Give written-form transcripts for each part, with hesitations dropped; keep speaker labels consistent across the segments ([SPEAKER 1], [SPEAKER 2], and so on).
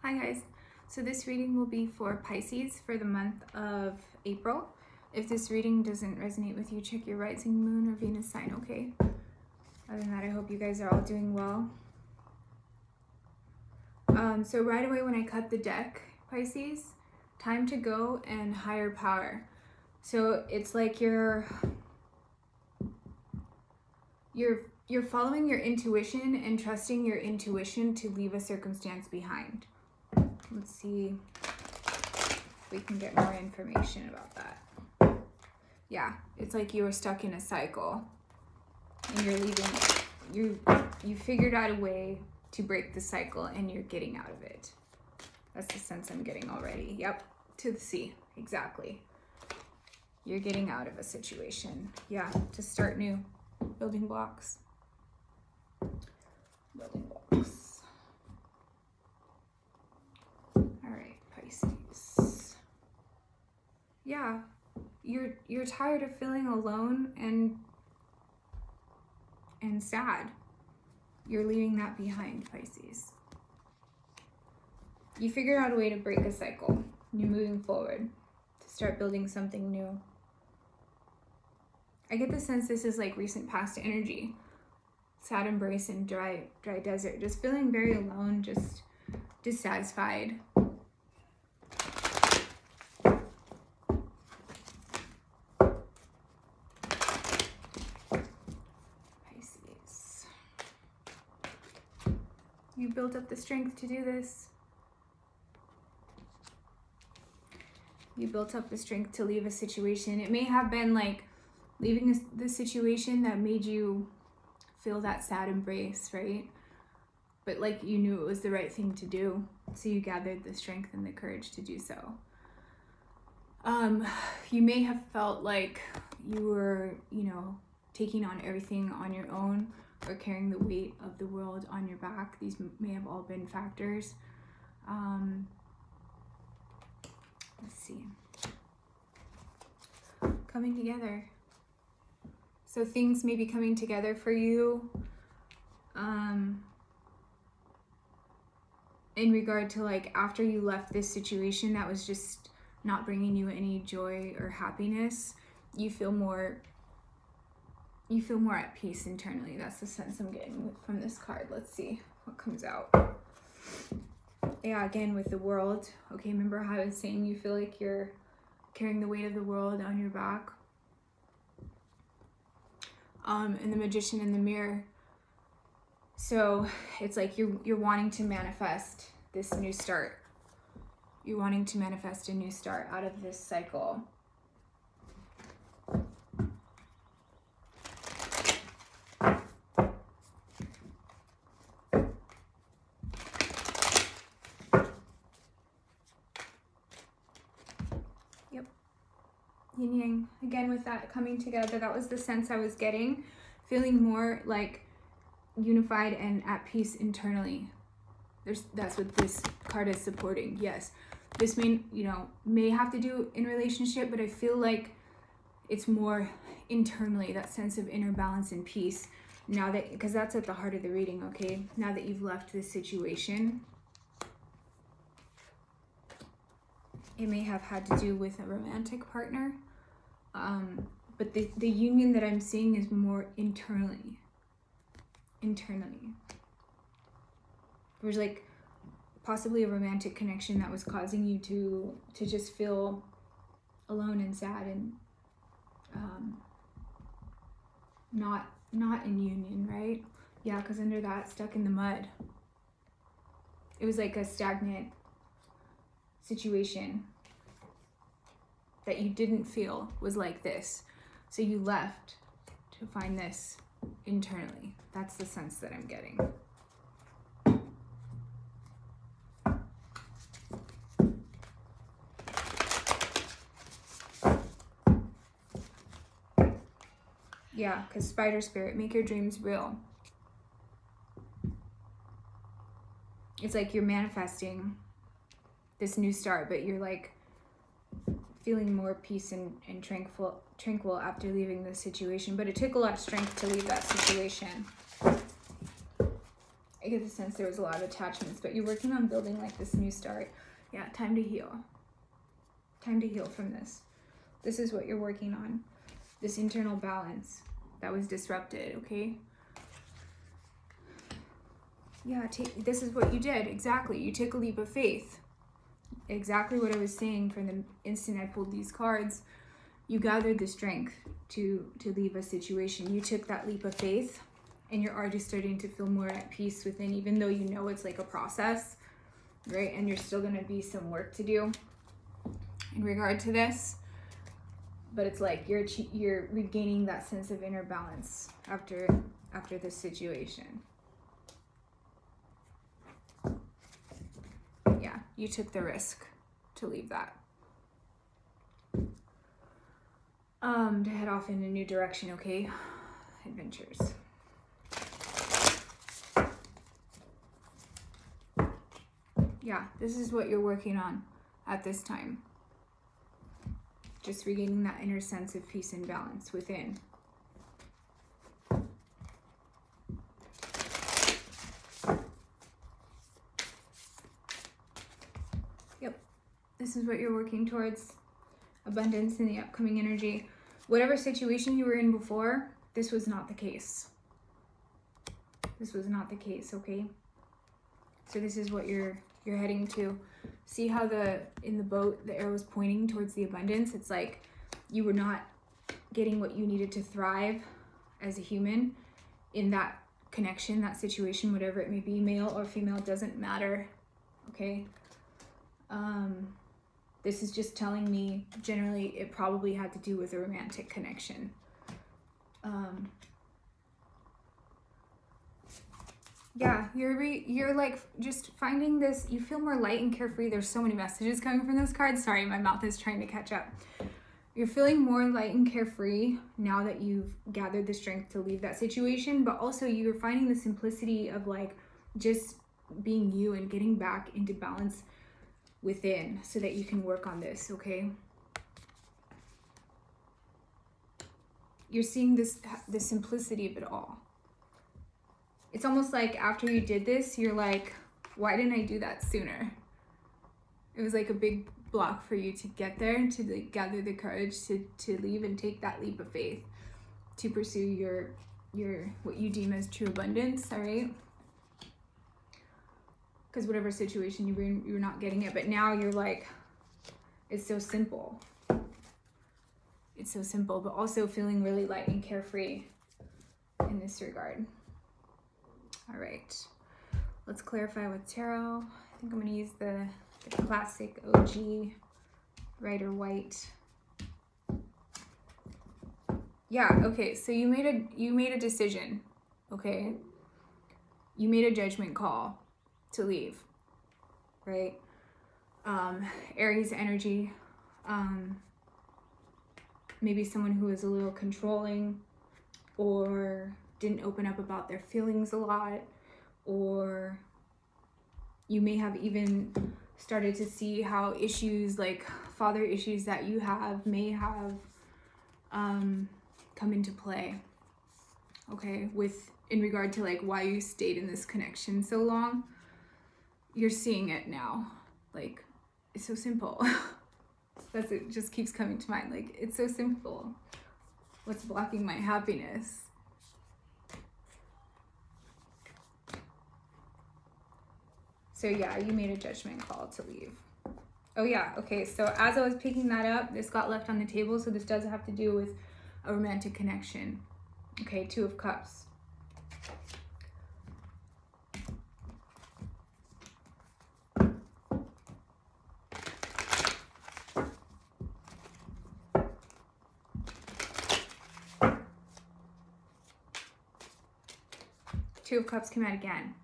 [SPEAKER 1] Hi guys, so this reading will be for Pisces for the month of April. If this reading doesn't resonate with you, check your rising moon or Venus sign, okay? Other than that, I hope you guys are all doing well. So right away when I cut the deck, Pisces, time to go and higher power. So it's like you're following your intuition and trusting your intuition to leave a circumstance behind. Let's see if we can get more information about that. Yeah, it's like you were stuck in a cycle and you're leaving. You figured out a way to break the cycle and you're getting out of it. That's the sense I'm getting already. Yep, to the sea, exactly. You're getting out of a situation. Yeah, to start new. Building blocks. Building blocks. Alright, Pisces. Yeah, you're tired of feeling alone and sad. You're leaving that behind, Pisces. You figured out a way to break a cycle. You're moving forward to start building something new. I get the sense this is like recent past energy. Sad embrace and dry desert. Just feeling very alone, just dissatisfied. Pisces. You built up the strength to do this. You built up the strength to leave a situation. It may have been like leaving the situation that made you feel that sad embrace, right? But like you knew it was the right thing to do. So you gathered the strength and the courage to do so. You may have felt like you were, taking on everything on your own or carrying the weight of the world on your back. These may have all been factors. Let's see. Coming together. So things may be coming together for you. In regard to like after you left this situation that was just not bringing you any joy or happiness, you feel more at peace internally. That's the sense I'm getting from this card. Let's see what comes out. Yeah, again with the world. Okay, remember how I was saying you feel like you're carrying the weight of the world on your back? And the Magician in the mirror. So it's like you're wanting to manifest this new start. You're wanting to manifest a new start out of this cycle. Yep. Yin yang. Again with that coming together, that was the sense I was getting. Feeling more like unified and at peace internally. That's what this card is supporting. Yes, this may have to do in relationship, but I feel like it's more internally, that sense of inner balance and peace. Now that, because that's at the heart of the reading, okay? Now that you've left this situation, it may have had to do with a romantic partner, but the union that I'm seeing is more internally. There's like possibly a romantic connection that was causing you to just feel alone and sad and not in union, right? Yeah, because under that, stuck in the mud. It was like a stagnant situation that you didn't feel was like this. So you left to find this internally. That's the sense that I'm getting. Yeah, because Spider Spirit, make your dreams real. It's like you're manifesting this new start, but you're like feeling more peace and tranquil after leaving the situation. But it took a lot of strength to leave that situation. I get the sense there was a lot of attachments, but you're working on building like this new start. Yeah, time to heal. Time to heal from this. This is what you're working on. This internal balance that was disrupted, okay? Yeah, this is what you did. Exactly. You took a leap of faith. Exactly what I was saying from the instant I pulled these cards. You gathered the strength to leave a situation. You took that leap of faith, and you're already starting to feel more at peace within, even though you know it's like a process, right? And you're still going to be some work to do in regard to this. But it's like you're regaining that sense of inner balance after this situation. Yeah, you took the risk to leave that. To head off in a new direction, okay? Adventures. Yeah, this is what you're working on at this time. Just regaining that inner sense of peace and balance within. Yep, this is what you're working towards. Abundance in the upcoming energy. Whatever situation you were in before, this was not the case. This was not the case, okay? So this is what you're heading to. See how in the boat the arrow was pointing towards the abundance? It's like you were not getting what you needed to thrive as a human in that connection, that situation, whatever it may be, male or female, doesn't matter, okay? This is just telling me generally it probably had to do with a romantic connection. Yeah, you're like just finding this, you feel more light and carefree. There's so many messages coming from this card. Sorry, my mouth is trying to catch up. You're feeling more light and carefree now that you've gathered the strength to leave that situation, but also you're finding the simplicity of like just being you and getting back into balance within so that you can work on this, okay? You're seeing the simplicity of it all. It's almost like after you did this, you're like, why didn't I do that sooner? It was like a big block for you to get there, to like gather the courage to leave and take that leap of faith to pursue your what you deem as true abundance, all right? Because whatever situation you were in, you're not getting it. But now you're like, it's so simple. It's so simple, but also feeling really light and carefree in this regard. All right, let's clarify with tarot. I think I'm gonna use the classic OG Rider White. Yeah, okay, so you made a decision, okay? You made a judgment call to leave, right? Aries energy, maybe someone who is a little controlling or didn't open up about their feelings a lot, or you may have even started to see how issues like father issues that you have may have come into play, okay, in regard to like why you stayed in this connection so long. You're seeing it now, like it's so simple. It just keeps coming to mind, like it's so simple. What's blocking my happiness? So yeah, you made a judgment call to leave. Oh yeah, okay, so as I was picking that up, this got left on the table, so this does have to do with a romantic connection. Okay, 2 of Cups. Two of Cups came out again.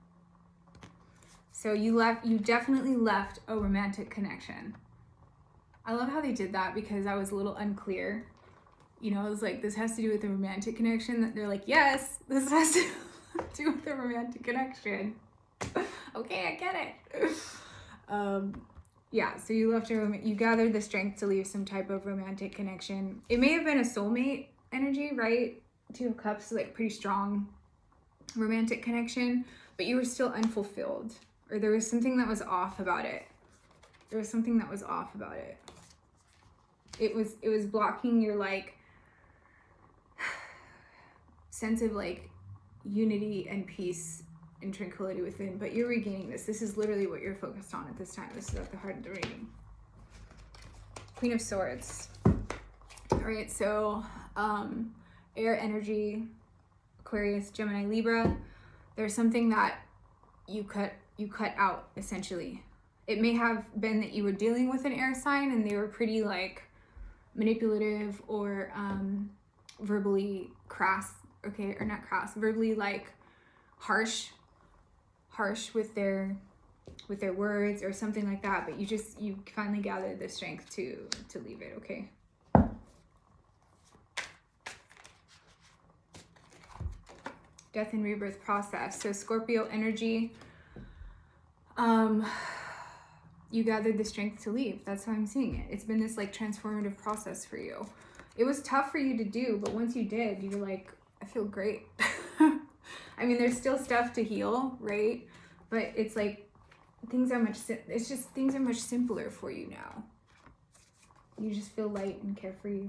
[SPEAKER 1] So you definitely left a romantic connection. I love how they did that because I was a little unclear. You know, it was like, this has to do with a romantic connection. They're like, yes, this has to do with a romantic connection. Okay, I get it. Yeah, so you left you gathered the strength to leave some type of romantic connection. It may have been a soulmate energy, right? 2 of Cups, like pretty strong romantic connection, but you were still unfulfilled, or there was something that was off about it. There was something that was off about it. It was blocking your like sense of like unity and peace and tranquility within, but you're regaining this. This is literally what you're focused on at this time. This is at the heart of the reading. Queen of Swords. All right, so air energy, Aquarius, Gemini, Libra. There's something that you cut out, essentially. It may have been that you were dealing with an air sign and they were pretty like manipulative or verbally crass, okay, or not crass, verbally like harsh with their words or something like that, but you finally gathered the strength to leave it, okay? Death and rebirth process. So Scorpio energy, you gathered the strength to leave. That's how I'm seeing it. It's been this like transformative process for you. It was tough for you to do, but once you did, you were like, I feel great. I mean, there's still stuff to heal, right? But it's like things are much simpler for you now. You just feel light and carefree.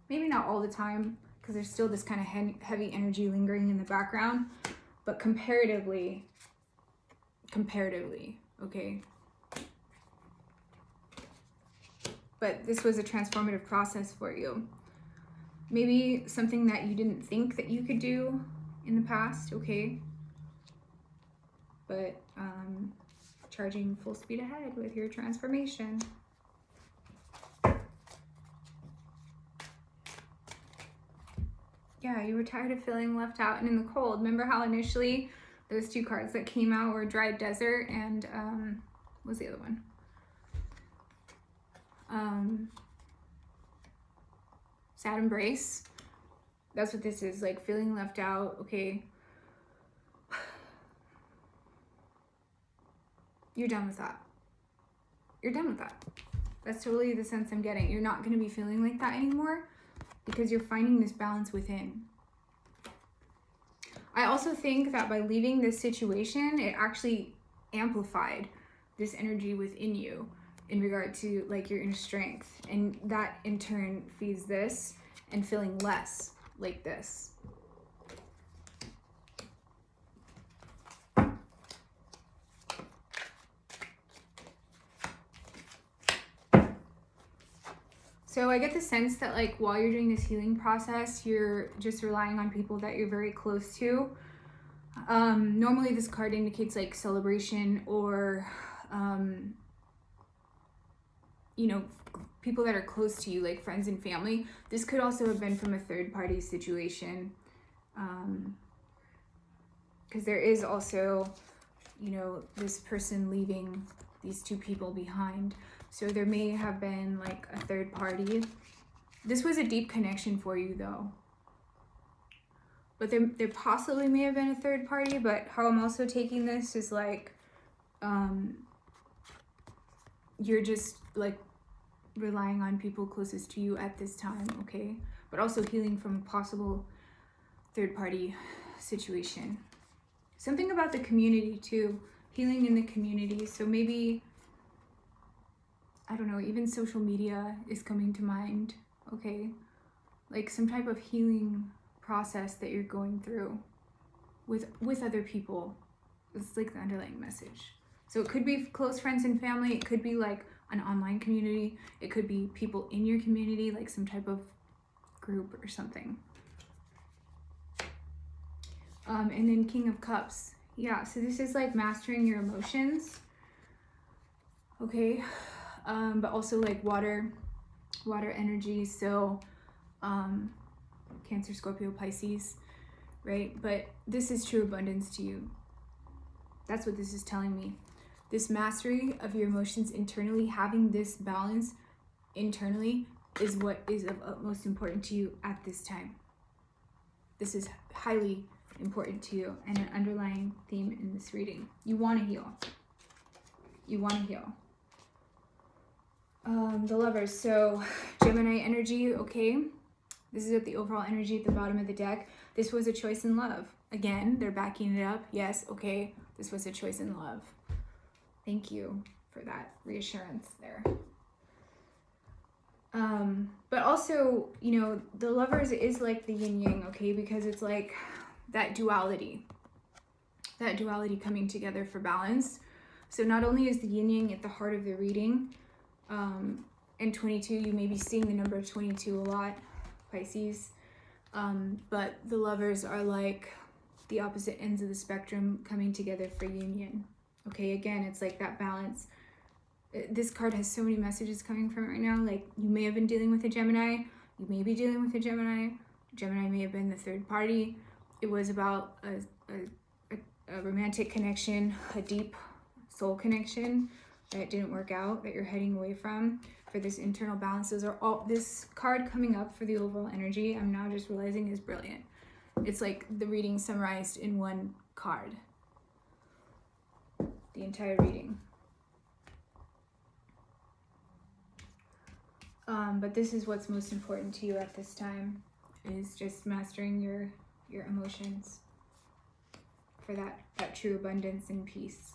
[SPEAKER 1] Maybe not all the time, because there's still this kind of heavy energy lingering in the background, but comparatively, okay? But this was a transformative process for you. Maybe something that you didn't think that you could do in the past, okay? But charging full speed ahead with your transformation. Yeah, you were tired of feeling left out and in the cold. Remember how initially those two cards that came out were Dry Desert and what was the other one? Sad Embrace. That's what this is, like feeling left out, okay? You're done with that. You're done with that. That's totally the sense I'm getting. You're not going to be feeling like that anymore because you're finding this balance within. I also think that by leaving this situation, it actually amplified this energy within you in regard to like your inner strength. And that in turn feeds this and feeling less like this. So I get the sense that like while you're doing this healing process, you're just relying on people that you're very close to. Normally this card indicates like celebration or, you know, people that are close to you, like friends and family. This could also have been from a third party situation. Because there is also, you know, this person leaving these two people behind. So there may have been like a third party. This was a deep connection for you though. But there possibly may have been a third party, but how I'm also taking this is like, you're just like relying on people closest to you at this time, okay? But also healing from a possible third party situation. Something about the community too, healing in the community. So maybe, I don't know, even social media is coming to mind, okay? Like some type of healing process that you're going through with other people. It's like the underlying message. So it could be close friends and family. It could be like an online community. It could be people in your community, like some type of group or something. And then King of Cups. Yeah, so this is like mastering your emotions. Okay. But also like water energy. So Cancer, Scorpio, Pisces, right? But this is true abundance to you. That's what this is telling me. This mastery of your emotions internally, having this balance internally is what is of utmost importance to you at this time. This is highly important to you and an underlying theme in this reading. You want to heal. You want to heal. The Lovers. So Gemini energy, okay. This is at the overall energy at the bottom of the deck. This was a choice in love. Again, they're backing it up. Yes, okay, this was a choice in love. Thank you for that reassurance there. But also, you know, the Lovers is like the yin yang, okay? Because it's like that duality coming together for balance. So not only is the yin yang at the heart of the reading, and 22, you may be seeing the number 22 a lot, Pisces, but the Lovers are like the opposite ends of the spectrum coming together for union. Okay, again, it's like that balance. This card has so many messages coming from it right now. Like, you may have been dealing with a Gemini. You may be dealing with a Gemini. Gemini may have been the third party. It was about a romantic connection, a deep soul connection that didn't work out, that you're heading away from. For this internal balance, those are all, this card coming up for the overall energy, I'm now just realizing, is brilliant. It's like the reading summarized in one card. The entire reading. But this is what's most important to you at this time, is just mastering your emotions for that true abundance and peace.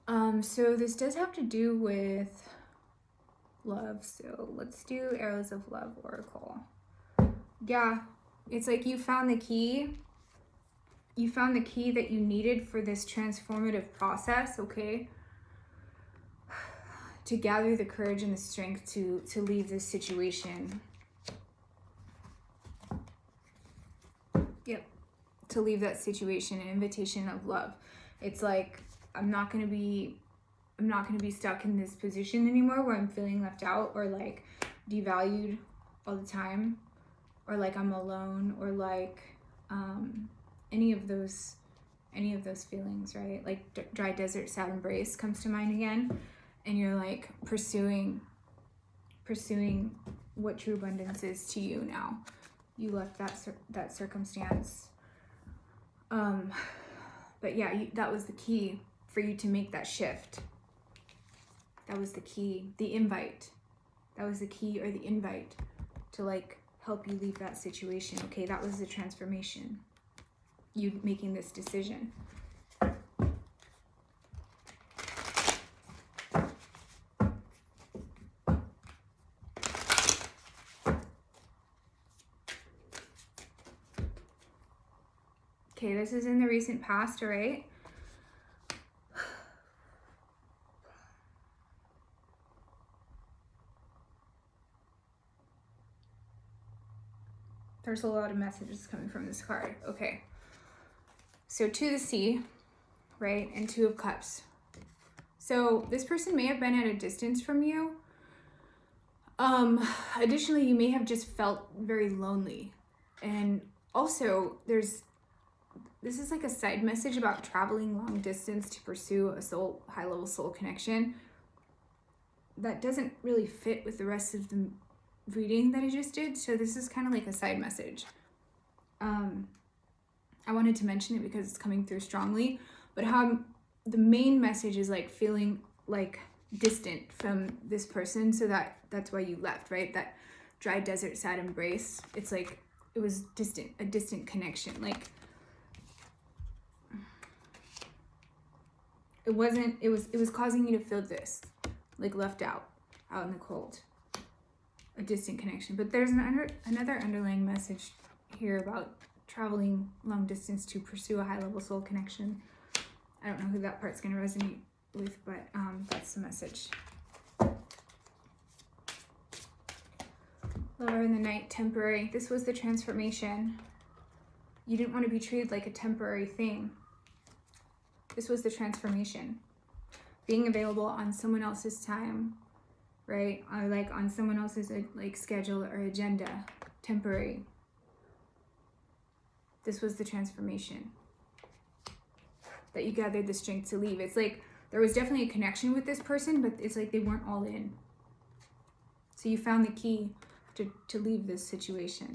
[SPEAKER 1] So this does have to do with love. So let's do Arrows of Love Oracle. Yeah, it's like you found the key. You found the key that you needed for this transformative process, okay? To gather the courage and the strength to leave this situation. Yep. To leave that situation, an invitation of love. It's like, I'm not gonna be stuck in this position anymore where I'm feeling left out or like devalued all the time, or like I'm alone, or like any of those feelings, right? Like dry desert sad embrace comes to mind again, and you're like pursuing what true abundance is to you now. You left that circumstance, but yeah, that was the key for you to make that shift. That was the key, the invite. That was the key, or the invite to like help you leave that situation. Okay, that was the transformation. You making this decision. Okay, this is in the recent past, all right? There's a lot of messages coming from this card. Okay. So to the Sea, right? And Two of Cups. So this person may have been at a distance from you. Additionally, you may have just felt very lonely. And also, this is like a side message about traveling long distance to pursue a high-level soul connection. That doesn't really fit with the rest of the reading that I just did, so this is kind of like a side message. I wanted to mention it because it's coming through strongly, but how the main message is like feeling like distant from this person, so that's why you left, right? That dry desert sad embrace, it's like it was distant, a distant connection. Like it was causing you to feel this, like left out in the cold. A distant connection. But there's another underlying message here about traveling long distance to pursue a high-level soul connection. I don't know who that part's going to resonate with, but that's the message. Lover in the Night, temporary. This was the transformation. You didn't want to be treated like a temporary thing. This was the transformation. Being available on someone else's time, right? Or like on someone else's like schedule or agenda, temporary. This was the transformation. That you gathered the strength to leave. It's like there was definitely a connection with this person, but it's like they weren't all in. So you found the key to leave this situation.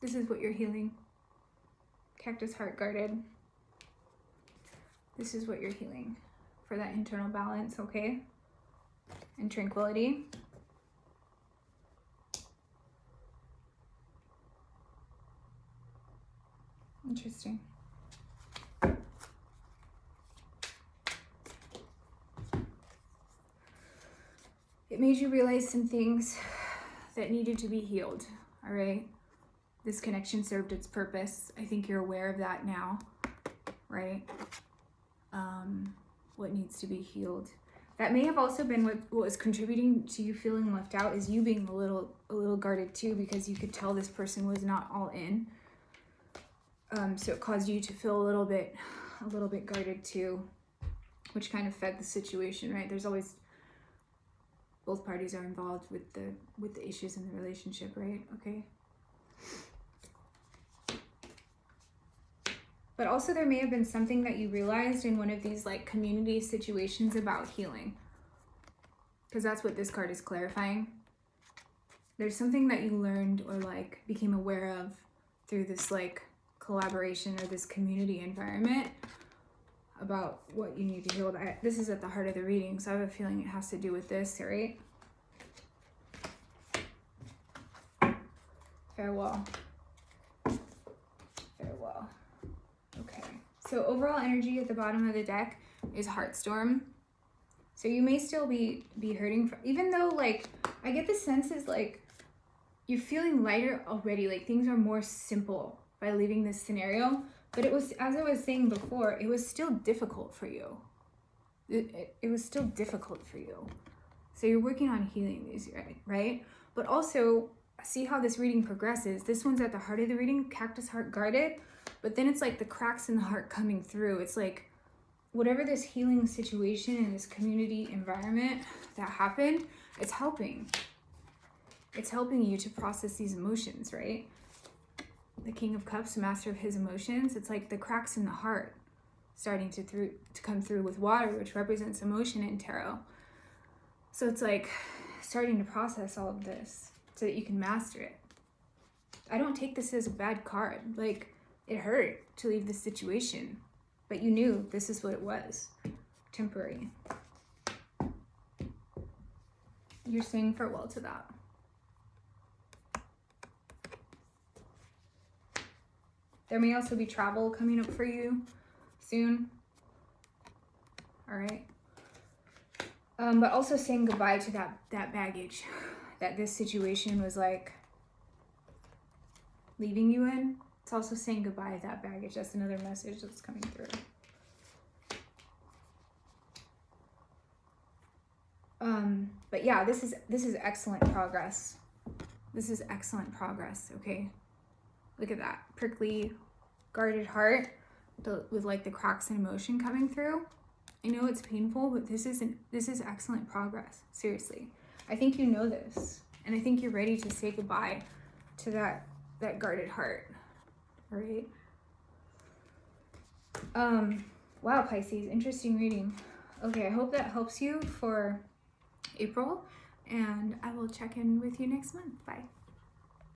[SPEAKER 1] This is what you're healing. Cactus Heart Guarded. This is what you're healing for that internal balance, okay? and tranquility. Interesting. It made you realize some things that needed to be healed, all right? This connection served its purpose. I think you're aware of that now, right? What needs to be healed. That may have also been what was contributing to you feeling left out, is you being a little guarded too, because you could tell this person was not all in. So it caused you to feel a little bit guarded too, which kind of fed the situation, right? There's always, both parties are involved with the issues in the relationship, right? Okay. But also there may have been something that you realized in one of these like community situations about healing, because that's what this card is clarifying. There's something that you learned or like became aware of through this like collaboration or this community environment about what you need to heal. This is at the heart of the reading, so I have a feeling it has to do with this, right? Farewell. Farewell. Okay. So overall energy at the bottom of the deck is Heartstorm. So you may still be hurting, even though like I get the sense is like you're feeling lighter already, like things are more simple by leaving this scenario. But it was, as I was saying before, it was still difficult for you. It was still difficult for you. So you're working on healing these, right? But also, see how this reading progresses. This one's at the heart of the reading, cactus heart guarded, but then it's like the cracks in the heart coming through. It's like whatever this healing situation in this community environment that happened, it's helping. It's helping you to process these emotions, right? The King of Cups, master of his emotions. It's like the cracks in the heart starting to come through with water, which represents emotion in tarot. So it's like starting to process all of this so that you can master it. I don't take this as a bad card. Like, it hurt to leave this situation, but you knew this is what it was. Temporary. You're saying farewell to that. There may also be travel coming up for you soon. All right. But also saying goodbye to that baggage that this situation was like leaving you in. It's also saying goodbye to that baggage. That's another message that's coming through. But yeah, this is excellent progress. This is excellent progress, okay? Look at that. Prickly, guarded heart with like the cracks and emotion coming through. I know it's painful, but this is excellent progress. Seriously. I think you know this. And I think you're ready to say goodbye to that guarded heart. All right? Wow, Pisces, interesting reading. Okay, I hope that helps you for April, and I will check in with you next month. Bye.